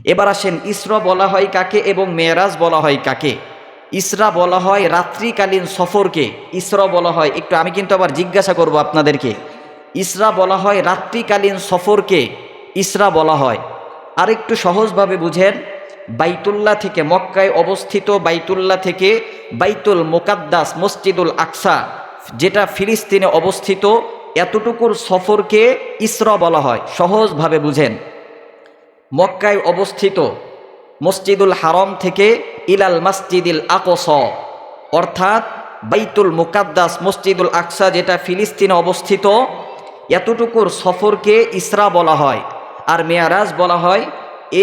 এবার আসেন, ইসরা বলা হয় কাকে এবং মেরাজ বলা হয় কাকে? ইসরা বলা হয় রাত্রিকালীন সফরকে, ইসরা বলা হয়, একটু আমি কিন্তু আবার জিজ্ঞাসা করব আপনাদেরকে, ইসরা বলা হয় রাত্রিকালীন সফরকে ইসরা বলা হয়। আর একটু সহজভাবে বুঝেন, বাইতুল্লাহ থেকে, মক্কায় অবস্থিত বাইতুল্লাহ থেকে বাইতুল মুকাদ্দাস মসজিদুল আকসা যেটা ফিলিস্তিনে অবস্থিত, এতটুকুর সফরকে ইসরা বলা হয়। সহজভাবে বুঝেন, মক্কায় অবস্থিত মসজিদুল হারম থেকে ইলাল মসজিদুল আকসা, অর্থাৎ বাইতুল মুকাদ্দাস মসজিদুল আকসা যেটা ফিলিস্তিনে অবস্থিত, এতটুকুর সফরকে ইসরা বলা হয়। আর মেয়ারাজ বলা হয়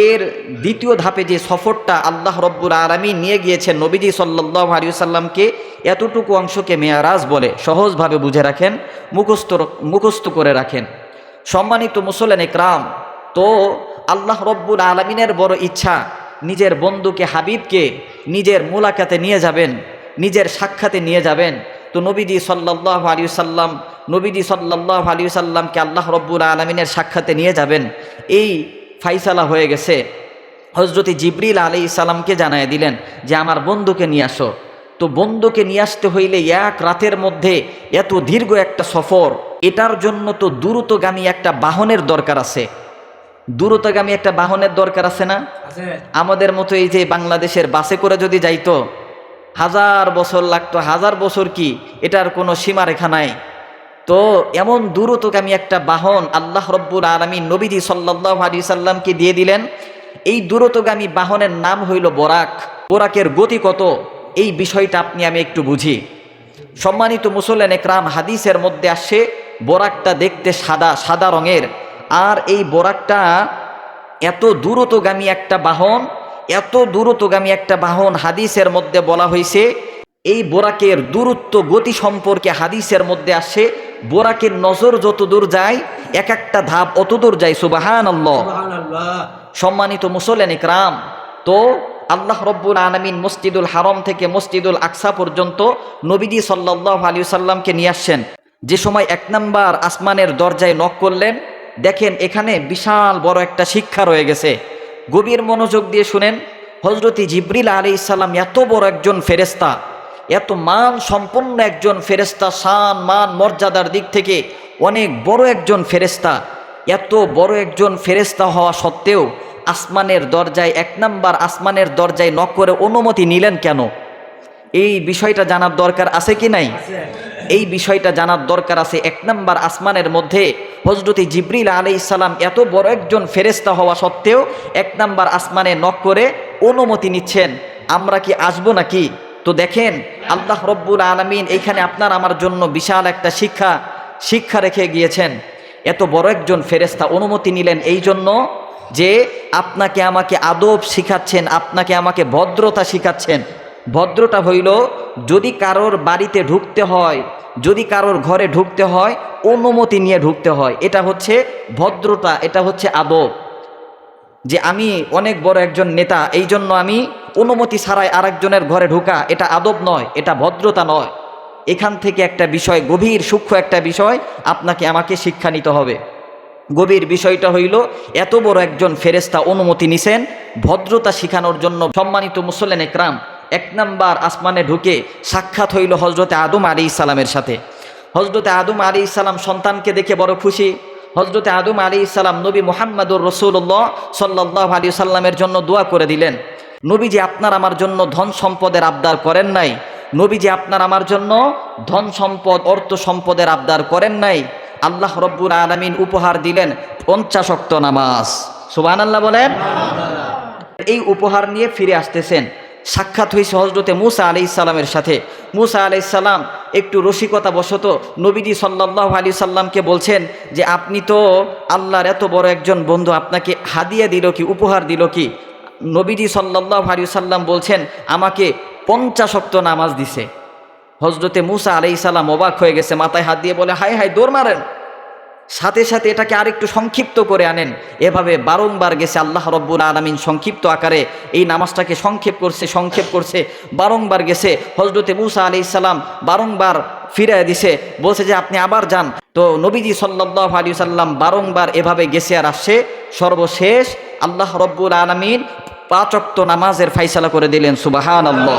এর দ্বিতীয় ধাপে যে সফরটা আল্লাহ রব্বুল আলামিন নিয়ে গিয়েছেন নবীজি সাল্লাল্লাহু আলাইহি ওয়াসাল্লামকে, এতটুকু অংশকে মেয়ারাজ বলে। সহজভাবে বুঝে রাখেন, মুখস্থ করে রাখেন। সম্মানিত মুসল্লিন ইকরাম, তো আল্লাহ রব্বুল আলামিনের বড় ইচ্ছা নিজের বন্ধুকে, হাবিবকে নিজের মুলাকাতে নিয়ে যাবেন, নিজের সাক্ষাতে নিয়ে যাবেন। তো নবীজি সাল্লাল্লাহু আলাইহি ওয়াসাল্লামকে আল্লাহ রব্বুল আলামিনের সাক্ষাতে নিয়ে যাবেন, এই ফাইসালা হয়ে গেছে। হযরত জিবরিল আলাইহিস সালামকে জানায় দিলেন যে আমার বন্ধুকে নিয়ে আসো। তো বন্ধুকে নিয়ে আসতে হইলে এক রাতের মধ্যে এত দীর্ঘ একটা সফর, এটার জন্য তো দ্রুতগামী একটা বাহনের দরকার আছে। দ্রুতগামী একটা বাহনের দরকার আছে না? আমাদের মতো এই যে বাংলাদেশের বাসে করে যদি যাইতো, 1000 বছর লাগতো। 1000 বছর কি, এটার কোনো সীমারেখা নাই। তো এমন দ্রুতগামী একটা বাহন আল্লাহ রব্বুল আলামিন নবীজি সাল্লাল্লাহু আলাইহি সাল্লামকে দিয়ে দিলেন। এই দ্রুতগামী বাহনের নাম হইল বোরাক। বোরাকের গতি কত, এই বিষয়টা আমি একটু বুঝি। সম্মানিত মুসল্লিন ইকরাম, হাদিসের মধ্যে আসে বোরাকটা দেখতে সাদা সাদা রঙের। আর এই বোরাকটা এত দ্রুতগামী একটা বাহন, এত দ্রুতগামী একটা বাহন, হাদিসের মধ্যে বলা হয়েছে এই বোরাকের দূরত্ব গতি সম্পর্কে হাদিসের মধ্যে আসে বোরাকের নজর যত দূর যায় এক একটা ধাপ অত দূর যায়। সুবহানাল্লাহ। সম্মানিত মুসল্লিন ইকরাম, তো আল্লাহ রব্বুল আলামিন মসজিদুল হারম থেকে মসজিদুল আকসা পর্যন্ত নবীজি সাল্লাল্লাহু আলাইহি ওয়াসাল্লামকে নিয়ে আসছেন। যে সময় 1 নাম্বার আসমানের দরজায় নক করলেন, দেখেন এখানে বিশাল বড় একটা শিক্ষা রয়ে গেছে। গভীর মনোযোগ দিয়ে শুনেন। হযরত জিবরিল আলাইহিস সালাম এত বড় একজন ফেরেশতা, এত মান সম্পন্ন একজন ফেরেশতা, শান মান মর্যাদার দিক থেকে অনেক বড় একজন ফেরেশতা, এত বড় একজন ফেরেশতা হওয়া সত্ত্বেও আসমানের দরজায় 1 নাম্বার আসমানের দরজায় নক করে অনুমতি নিলেন কেন? এই বিষয়টা জানার দরকার আছে কি নাই? এই বিষয়টা জানার দরকার আছে। 1 নাম্বার আসমানের মধ্যে হযরত জিবরিল আলাইহিস সালাম এত বড় একজন ফেরেশতা হওয়া সত্ত্বেও 1 নাম্বার আসমানে নক করে অনুমতি নিচ্ছেন, আমরা কি আসবো নাকি? তো দেখেন আল্লাহ রব্বুল আলামিন এইখানে আপনার আমার জন্য বিশাল একটা শিক্ষা রেখে গিয়েছেন। এত বড় একজন ফেরেশতা অনুমতি নিলেন এই জন্য যে আপনাকে আমাকে আদব শিখাচ্ছেন, আপনাকে আমাকে ভদ্রতা শিখাচ্ছেন। ভদ্রতা হইল যদি কারোর বাড়িতে ঢুকতে হয়, যদি কারোর ঘরে ঢুকতে হয় অনুমতি নিয়ে ঢুকতে হয়। এটা হচ্ছে ভদ্রতা, এটা হচ্ছে আদব। যে আমি অনেক বড় একজন নেতা, এই জন্য আমি অনুমতি ছাড়াই আরেকজনের ঘরে ঢোকা, এটা আদব নয়, এটা ভদ্রতা নয়। এখান থেকে একটা বিষয়, গভীর সূক্ষ্ম একটা বিষয় আপনাকে আমাকে শিক্ষা নিতে হবে। গভীর বিষয়টা হইল এত বড় একজন ফেরেশতা অনুমতি নিছেন ভদ্রতা শিখানোর জন্য। সম্মানিত মুসল্লিন ইকরাম, 1 নাম্বার আসমানে ঢুকে সাক্ষাৎ হইল হযরত আদম আলাইহিস সালামের সাথে। হযরত আদম আলাইহিস সালাম সন্তানকে দেখে বড় খুশি। হযরত আদম আলাইহিস সালাম নবী মুহাম্মদুর রাসূলুল্লাহ সাল্লাল্লাহু আলাইহি সাল্লামের জন্য দোয়া করে দিলেন। নবীজি আপনার আমার জন্য ধন সম্পদের আবদার করেন নাই, নবীজি আপনার আমার জন্য ধন সম্পদ অর্থ সম্পদের আবদার করেন নাই। আল্লাহ রব্বুল আলামিন উপহার দিলেন 50 ওয়াক্ত নামাজ। সুবহানাল্লাহ বলেন। এই উপহার নিয়ে ফিরে আসতেছেন। সাক্ষাৎ হয়েছে হযরত মুসা আলাইহিস সালামের সাথে। মুসা আলাইহিস সালাম একটু রসিকতা বশত নবীজি সাল্লাল্লাহু আলাইহি সাল্লামকে বলছেন যে আপনি তো আল্লাহর এত বড় একজন বন্ধু, আপনাকে হাদিয়া দিল কি, উপহার দিল কি? নবীজি সাল্লাল্লাহু আলাইহি সাল্লাম বলছেন আমাকে 50 ওয়াক্ত নামাজ দিছে। হযরতে মুসা আলাইহিস সালাম অবাক হয়ে গেছে, মাথায় হাত দিয়ে বলে হায় হায়, দৌড় মারেন, সাথে সাথে এটাকে আরেকটু সংক্ষিপ্ত করে আনেন। এভাবে বারংবার গেছে আল্লাহ রব্বুল আলামিন সংক্ষিপ্ত আকারে এই নামাজটাকে সংক্ষেপ করছে বারংবার গেছে। হযরতে মুসা আলাইহিস সালাম বারংবার ফিরিয়ে দিছে, বলছে যে আপনি আবার যান। তো নবীজি সাল্লাল্লাহু আলাইহি সাল্লাম বারংবার এভাবে গেছে আর আসছে। সর্বশেষ আল্লাহ রব্বুল আলামিন 5 ওয়াক্ত নামাজের ফায়সালা করে দিলেন, সুবহানাল্লাহ।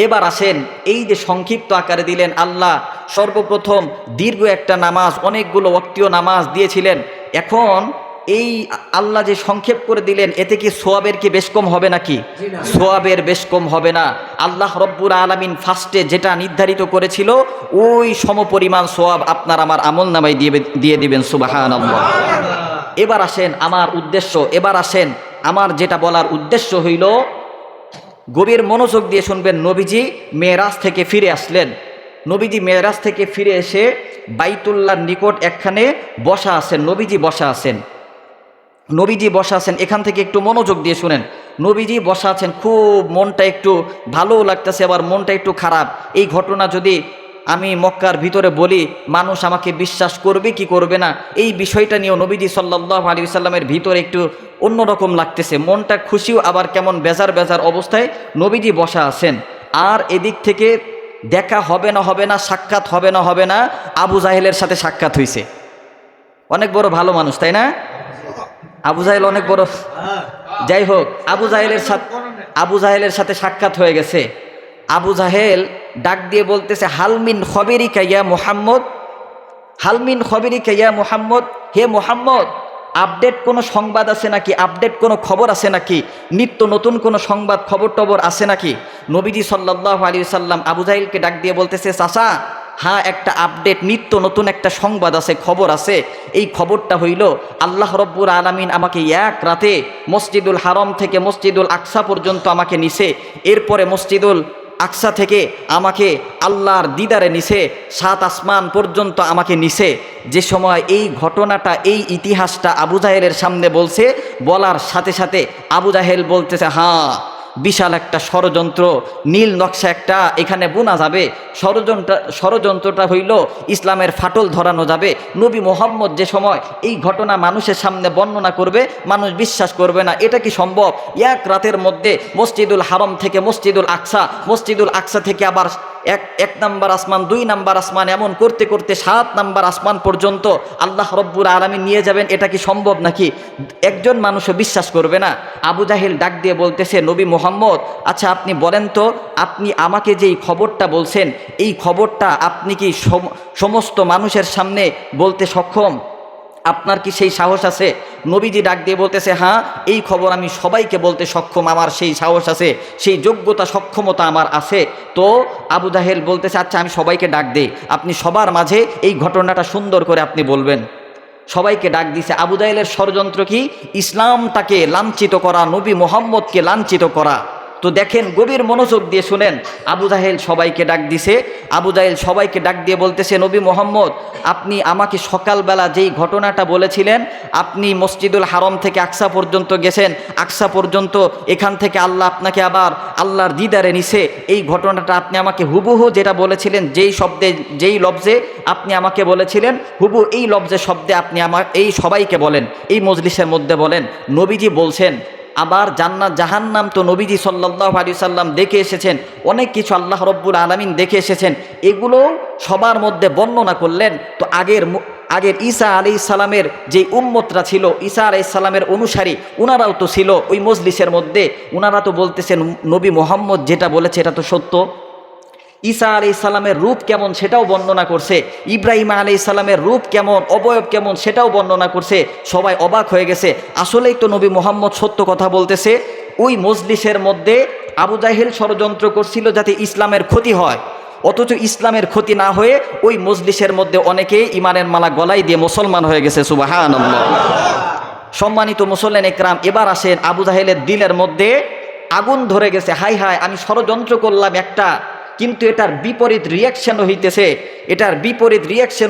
এবার আসেন, এই যে সংক্ষিপ্ত আকারে দিলেন আল্লাহ, সর্বপ্রথম দীর্ঘ একটা নামাজ, অনেকগুলো ওয়াক্তীয় নামাজ দিয়েছিলেন। এখন এই আল্লাহ যে সংক্ষেপ করে দিলেন, এতে কি সোয়াবের কি বেশ কম হবে নাকি? সোয়াবের বেশ কম হবে না। আল্লাহ রব্বুল আলামিন ফার্স্টে যেটা নির্ধারিত করেছিল ওই সমপরিমাণ সোয়াব আপনার আমার আমল নামায় দিয়ে দিবেন, সুবহানাল্লাহ। এবার আসেন আমার উদ্দেশ্য, এবার আসেন আমার যেটা বলার উদ্দেশ্য হইল, গভীর মনোযোগ দিয়ে শুনবেন। নবীজি মেরাজ থেকে ফিরে আসলেন। নবীজি মেরাজ থেকে ফিরে এসে বাইতুল্লাহর নিকট একখানে বসা আছেন। নবীজি বসা আছেন, নবীজি বসা আছেন। এখান থেকে একটু মনোযোগ দিয়ে শুনেন। নবীজি বসা আছেন, খুব মনটা একটু ভালোও লাগতেছে, আবার মনটা একটু খারাপ। এই ঘটনা যদি আমি মক্কার ভিতরে বলি, মানুষ আমাকে বিশ্বাস করবে কি করবে না, এই বিষয়টা নিয়েও নবীজি সাল্লাল্লাহু আলাইহি ওয়াসাল্লামের ভিতরে একটু অন্যরকম লাগতেছে। মনটা খুশিও আবার কেমন বেজার বেজার অবস্থায় নবীজি বসা আছেন। আর এদিক থেকে দেখা হবে না, সাক্ষাৎ হবে না, আবু জাহেলের সাথে সাক্ষাৎ হয়েছে। অনেক বড় ভালো মানুষ, তাই না? আবু জাহেল অনেক বড়, যাই হোক, আবু জাহেলের সাথে সাক্ষাৎ হয়ে গেছে। আবু জাহেল ডাক দিয়ে বলতেছে, হালমিন খবরিকা ইয়া মুহাম্মদ, হালমিন খবরিকা ইয়া মুহাম্মদ, হে মুহাম্মদ, আপডেট কোনো সংবাদ আছে নাকি? আপডেট কোনো খবর আছে নাকি? নিত্য নতুন কোনো সংবাদ খবর টবর আছে নাকি? নবীজি সাল্লাল্লাহু আলাইহি ওয়াসাল্লাম আবু জাহেলকে ডাক দিয়ে বলতেছে, চাচা, হ্যাঁ, একটা আপডেট, নিত্য নতুন একটা সংবাদ আছে, খবর আছে। এই খবরটা হইল, আল্লাহ রব্বুল আলামিন আমাকে এক রাতে মসজিদুল হারম থেকে মসজিদুল আকসা পর্যন্ত আমাকে নিছে। এরপরে মসজিদুল আকসা থেকে আমাকে আল্লাহর দিদারে নিছে, 7 আসমান পর্যন্ত আমাকে নিছে। যে সময় এই ঘটনাটা, এই ইতিহাসটা আবু জাহেলের সামনে বলছে, বলার সাথে সাথে আবু জাহেল বলতেছে, হ্যাঁ, বিশাল একটা ষড়যন্ত্র, নীল নকশা একটা এখানে বোনা যাবে। ষড়যন্ত্রটা হইল ইসলামের ফাটল ধরানো যাবে। নবী মোহাম্মদ যে সময় এই ঘটনা মানুষের সামনে বর্ণনা করবে, মানুষ বিশ্বাস করবে না। এটা কি সম্ভব? এক রাতের মধ্যে মসজিদুল হারম থেকে মসজিদুল আকসা থেকে আবার এক নাম্বার আসমান, 2 নাম্বার আসমান, এমন করতে করতে 7 নাম্বার আসমান পর্যন্ত আল্লাহ রব্বুল আলামিন নিয়ে যাবেন। এটা কি সম্ভব নাকি? একজন মানুষও বিশ্বাস করবে না। আবু জাহেল ডাক দিয়ে বলতেছে, নবী মুহাম্মদ, আচ্ছা আপনি বলেন তো, আপনি আমাকে যেই খবরটা বলছেন, এই খবরটা আপনি কি সমস্ত মানুষের সামনে বলতে সক্ষম? আপনার কি সেই সাহস আছে? নবীজি ডাক দিয়ে বলতেছে, হ্যাঁ, এই খবর আমি সবাইকে বলতে সক্ষম, আমার সেই সাহস আছে, সেই যোগ্যতা সক্ষমতা আমার আছে। তো আবু জাহেল বলতেছে, আচ্ছা আমি সবাইকে ডাক দেই, আপনি সবার মাঝে এই ঘটনাটা সুন্দর করে আপনি বলবেন। সবাইকে ডাক দিছে। আবু জাহেলের ষড়যন্ত্র কি? ইসলামটাকে লাঞ্ছিত করা, নবী মুহাম্মদকে লাঞ্ছিত করা। তো দেখেন, গভীর মনোযোগ দিয়ে শুনেন। আবু জাহেল সবাইকে ডাক দিছে। আবু জাহেল সবাইকে ডাক দিয়ে বলতেছে, নবী মুহাম্মদ, আপনি আমাকে সকালবেলা যেই ঘটনাটা বলেছিলেন, আপনি মসজিদুল হারম থেকে আকসা পর্যন্ত গেছেন, আকসা পর্যন্ত, এখান থেকে আল্লাহ আপনাকে আবার আল্লাহর দিদারে নিছে, এই ঘটনাটা আপনি আমাকে হুবহু যেটা বলেছিলেন, যেই শব্দে যেই লফজে আপনি আমাকে বলেছিলেন, হুবহু এই লফজে শব্দে আপনি আমার এই সবাইকে বলেন, এই মজলিসের মধ্যে বলেন। নবীজি বলছেন, আবার জান্নাত জাহান্নাম তো নবীজি সাল্লাল্লাহু আলাইহি সাল্লাম দেখে এসেছেন, অনেক কিছু আল্লাহ রব্বুল আলামিন দেখে এসেছেন, এগুলো সবার মধ্যে বর্ণনা করলেন। তো আগের ঈসা আলাইহিস সালামের যে উম্মতরা ছিল, ঈসা আলাইহিস সালামের অনুসারী, উনারাও তো ছিল ওই মজলিসের মধ্যে। উনারা তো বলতেছেন, নবী মুহাম্মদ যেটা বলেছে এটা তো সত্য। ঈসা আলাইহিস সালামের রূপ কেমন সেটাও বর্ণনা করছে, ইব্রাহিম আলাইহিস সালামের রূপ কেমন, অবয়ব কেমন সেটাও বর্ণনা করছে। সবাই অবাক হয়ে গেছে, আসলেই তো নবী মুহাম্মদ সত্য কথা বলতেছে। ওই মজলিসের মধ্যে আবু জাহেল ষড়যন্ত্র করছিল যাতে ইসলামের ক্ষতি হয়, অথচ ইসলামের ক্ষতি না হয়ে ওই মজলিসের মধ্যে অনেকেই ঈমানের মালা গলায় দিয়ে মুসলমান হয়ে গেছে, সুবহানাল্লাহ। সম্মানিত মুসল্লিন একরাম, এবার আসেন, আবু জাহেলের দিলের মধ্যে আগুন ধরে গেছে। হাই হাই, আমি ষড়যন্ত্র করলাম একটা, কিন্তু এটার বিপরীত রিয়াকশন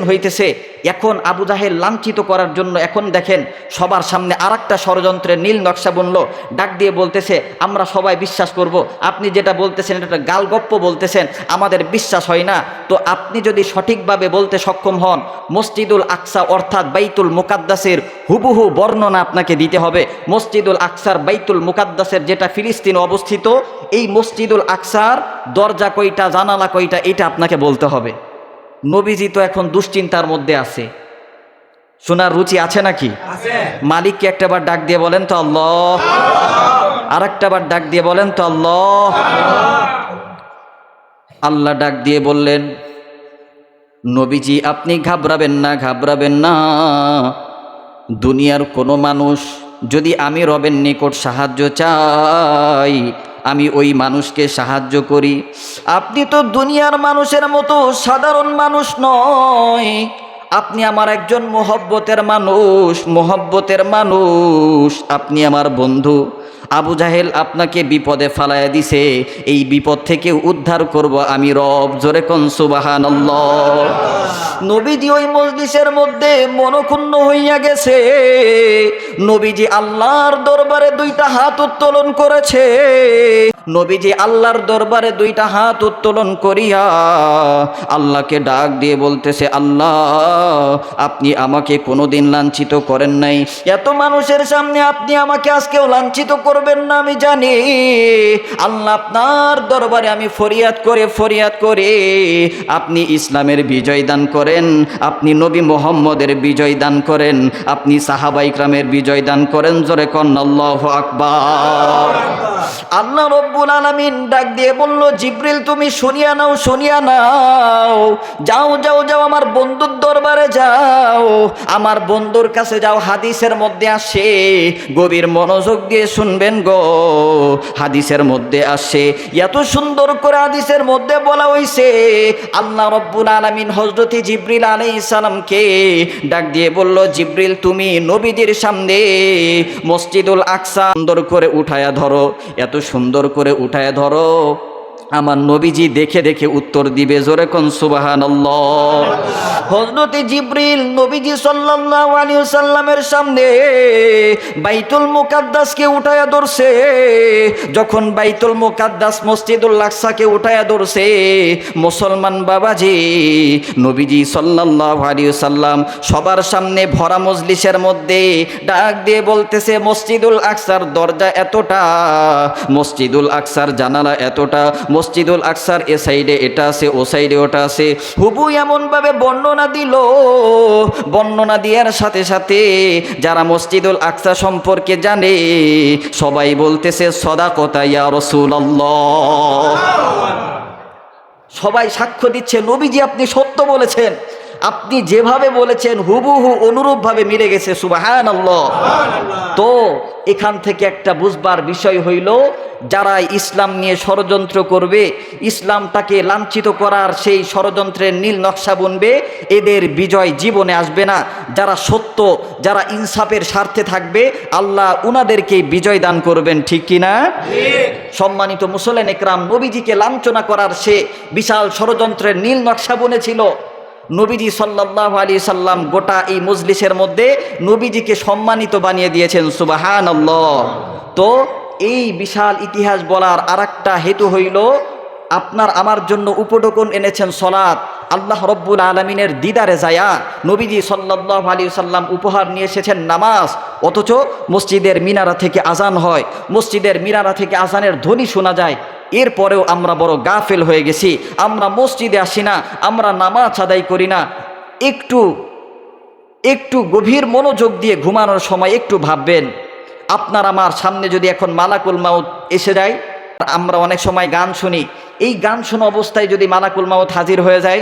হইতেছে। এখন আবু জাহেল লাঞ্ছিত করার জন্য এখন দেখেন সবার সামনে আরেকটা ষড়যন্ত্রের নীল নকশা বুনলো। ডাক দিয়ে বলতেছে, আমরা সবাই বিশ্বাস করব, আপনি যেটা বলতেছেন এটা গালগপ্প বলতেছেন, আমাদের বিশ্বাস হয় না। তো আপনি যদি সঠিকভাবে বলতে সক্ষম হন, মসজিদুল আকসা অর্থাৎ বাইতুল মুকাদ্দাসের হুবহু বর্ণনা আপনাকে দিতে হবে। মসজিদুল আকসার, বাইতুল মুকাদ্দাসের যেটা ফিলিস্তিনে অবস্থিত, এই মসজিদুল আকসার দরজা কয়টা, জানালা কয়টা, এটা আপনাকে বলতে হবে। নবীজি তো এখন দুশ্চিন্তার মধ্যে আছে, শোনার রুচি আছে নাকি? মালিককে একটাবার ডাক দিয়ে বলেন তো আল্লাহ, আর একটাবার ডাক দিয়ে বলেন তো আল্লাহ। আল্লাহ ডাক দিয়ে বললেন, নবীজি আপনি ঘাবড়াবেন না, ঘাবড়াবেন না। দুনিয়ার কোনো মানুষ যদি আমি রবের নিকট সাহায্য চাই, আমি ওই মানুষকে সাহায্য করি। আপনি তো দুনিয়ার মানুষের মতো সাধারণ মানুষ নয়, আপনি আমার একজন মোহব্বতের মানুষ, মোহব্বতের মানুষ। আপনি আমার বন্ধু। আবু জাহেল আপনাকে বিপদে ফালাইয়া দিছে, এই বিপদ থেকে উদ্ধার করব আমি রব। জোরে কোন সুবহানাল্লাহ। নবীজি ওই মজলিসের মধ্যে মনক্ষুণ্ণ হইয়া গেছে। নবীজি আল্লাহর দরবারে দুইটা হাত উত্তোলন করেছে। নবীজি আল্লাহর দরবারে দুইটা হাত উত্তোলন করিয়া আল্লাহকে ডাক দিয়ে বলতেছে, আল্লাহ আপনি আমাকে কোনোদিন লাঞ্ছিত করেন নাই, এত মানুষের সামনে আপনি আমাকে আজকেও লাঞ্ছিত করবেন না আমি জানি। আল্লাহ আপনার দরবারে আমি ফরিয়াদ করে আপনি ইসলামের বিজয় দান করেন, আপনি নবী মুহাম্মদের বিজয় দান করেন, আপনি সাহাবা ইকরামের বিজয় দান করেন। জোরে কোন আল্লাহু আকবার। আল্লাহ রব্বুল আলামিন ডাক দিয়ে বলল, জিবরিল তুমি শুনিয়া নাও, শুনিয়া নাও। যাও যাও যাও, আমার বন্ধুর দরবারে যাও, আমার বন্ধুর কাছে যাও। হাদিসের মধ্যে আসে, গভীর মনোযোগ দিয়ে শুনবেন গো। হাদিসের মধ্যে আসে, এত সুন্দর করে হাদিসের মধ্যে বলা হয়েছে, আল্লাহ রব্বুল আলামিন হযরত জিবরিল আলাইহিস সালামকে ডাক দিয়ে বলল, জিবরিল তুমি নবীজির সামনে মসজিদুল আকসা সুন্দর করে উঠায়া ধরো, এত সুন্দর করে উঠায়া ধরো, আমার নবীজি দেখে দেখে উত্তর দিবে। জোরে কোন সুবহানাল্লাহ। হযরত জিবরিল নবীজি সাল্লাল্লাহু আলাইহি ওয়াসাল্লামের সামনে বাইতুল মুকাদ্দাসকে উঠায়া ধরছে। যখন বাইতুল মুকাদ্দাস মসজিদুল আকসাকে উঠায়া ধরছে, মুসলমান বাবাজি নবীজি সাল্লাল্লাহু আলাইহি ওয়াসাল্লাম সবার সামনে ভরা মজলিসের মধ্যে ডাক দিয়ে বলতেছে, মসজিদুল আকসার দরজা এতটা, মসজিদুল আকসার জানালা এতটা, মসজিদুল আকসার এ সাইডে এটা আছে, ও সাইডে ওটা আছে। হুবু এমনভাবে বর্ণনা দিল, বর্ণনা দেওয়ার সাথে সাথে যারা মসজিদুল আকসা সম্পর্কে জানে সবাই বলতেছে, সাদাকাতা ইয়া রাসূলুল্লাহ। সবাই সাক্ষ্য দিচ্ছে, নবীজি আপনি সত্য বলেছেন, আপনি যেভাবে বলেছেন হুবহু অনুরূপভাবে মিলে গেছে। সুবহানাল্লাহ। তো এখান থেকে একটা বুঝবার বিষয় হইল, যারা ইসলাম নিয়ে ষড়যন্ত্র করবে, ইসলামটাকে লাঞ্ছিত করার সেই ষড়যন্ত্রের নীল নকশা বুনবে, এদের বিজয় জীবনে আসবে না। যারা সত্য, যারা ইনসাফের স্বার্থে থাকবে, আল্লাহ উনাদেরকে বিজয় দান করবেন। ঠিক কিনা? সম্মানিত মুসলিম একরাম, নবীজিকে লাঞ্ছনা করার সে বিশাল ষড়যন্ত্রের নীল নকশা বুনেছিল। নবীজি সাল্লাল্লাহু আলাইহি সাল্লাম গোটা এই মজলিসের মধ্যে নবীজিকে সম্মানিত বানিয়ে দিয়েছেন। সুবহানাল্লাহ। তো এই বিশাল ইতিহাস বলার আরেকটা হেতু হইল, আপনার আমার জন্য উপঢৌকন এনেছেন সালাত। আল্লাহ রব্বুল আলামিনের দিদারে যায়া নবীজি সাল্লাল্লাহু আলাইহি সাল্লাম উপহার নিয়ে এসেছেন নামাজ, অথচ মসজিদের মিনারা থেকে আজান হয়, মসজিদের মিনারা থেকে আজানের ধ্বনি শোনা যায়। এরপরেও আমরা বড় গাফেল হয়ে গেছি, আমরা মসজিদে আসি না, আমরা নামাজ আদায় করি না। একটু গভীর মনোযোগ দিয়ে ঘুমানোর সময় একটু ভাববেন, আপনার আমার সামনে যদি এখন মালাকুল মাউত এসে যায়, আমরা অনেক সময় গান শুনি, এই গান শোনা অবস্থায় যদি মালাকুল মাউত হাজির হয়ে যায়,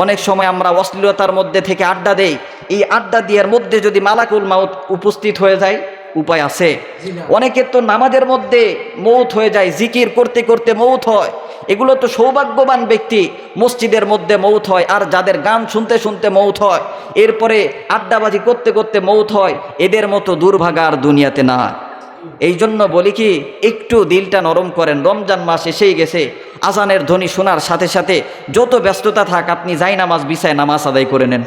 অনেক সময় আমরা অশ্লীলতার মধ্যে থেকে আড্ডা দেই, এই আড্ডা দেওয়ার মধ্যে যদি মালাকুল মাউত উপস্থিত হয়ে যায়, উপায় আছে? অনেকের তো নামাজের মধ্যে মৌত হয়ে যায়, জিকির করতে করতে মৌত হয়। এগুলো তো সৌভাগ্যবান ব্যক্তি, মসজিদের মধ্যে মৌত হয়। আর যাদের গান শুনতে শুনতে মৌত হয়, এরপরে আড্ডাবাজি করতে করতে মৌত হয়, এদের মতো দুর্ভাগা আর দুনিয়াতে না। এই জন্য বলি কি, একটু দিলটা নরম করেন। রমজান মাস এসেই গেছে, আজানের ধ্বনি শোনার সাথে সাথে যত ব্যস্ততা থাক, আপনি যাই নামাজ বিছায় নামাজ আদায় করে নেন।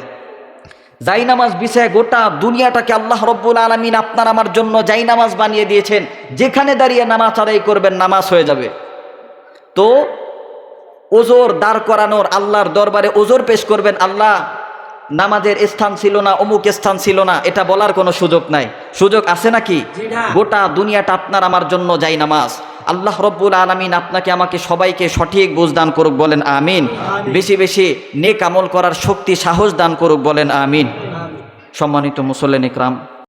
যাই নামাজ বিছায় গোটা দুনিয়াটাকে আল্লাহ রব্বুল আলামিন আপনার আমার জন্য যাই নামাজ বানিয়ে দিয়েছেন। যেখানে দাঁড়িয়ে নামাজ আদায় করবেন, নামাজ হয়ে যাবে। তো ওজোর দাঁড় করানোর, আল্লাহর দরবারে ওজোর পেশ করবেন, আল্লাহ নামাজের স্থান ছিল না, অমুক স্থান ছিল না, এটা বলার কোনো সুযোগ নাই। সুযোগ আছে নাকি? গোটা দুনিয়াটা আপনার আমার জন্য যাই নামাজ। আল্লাহ রব্বুল আলামিন আপনাকে আমাকে সবাইকে সঠিক বুঝ দান করুক, বলেন আমিন। বেশি বেশি নেক আমল করার শক্তি সাহস দান করুক, বলেন আমিন। সম্মানিত মুসল্লিন ইকরাম,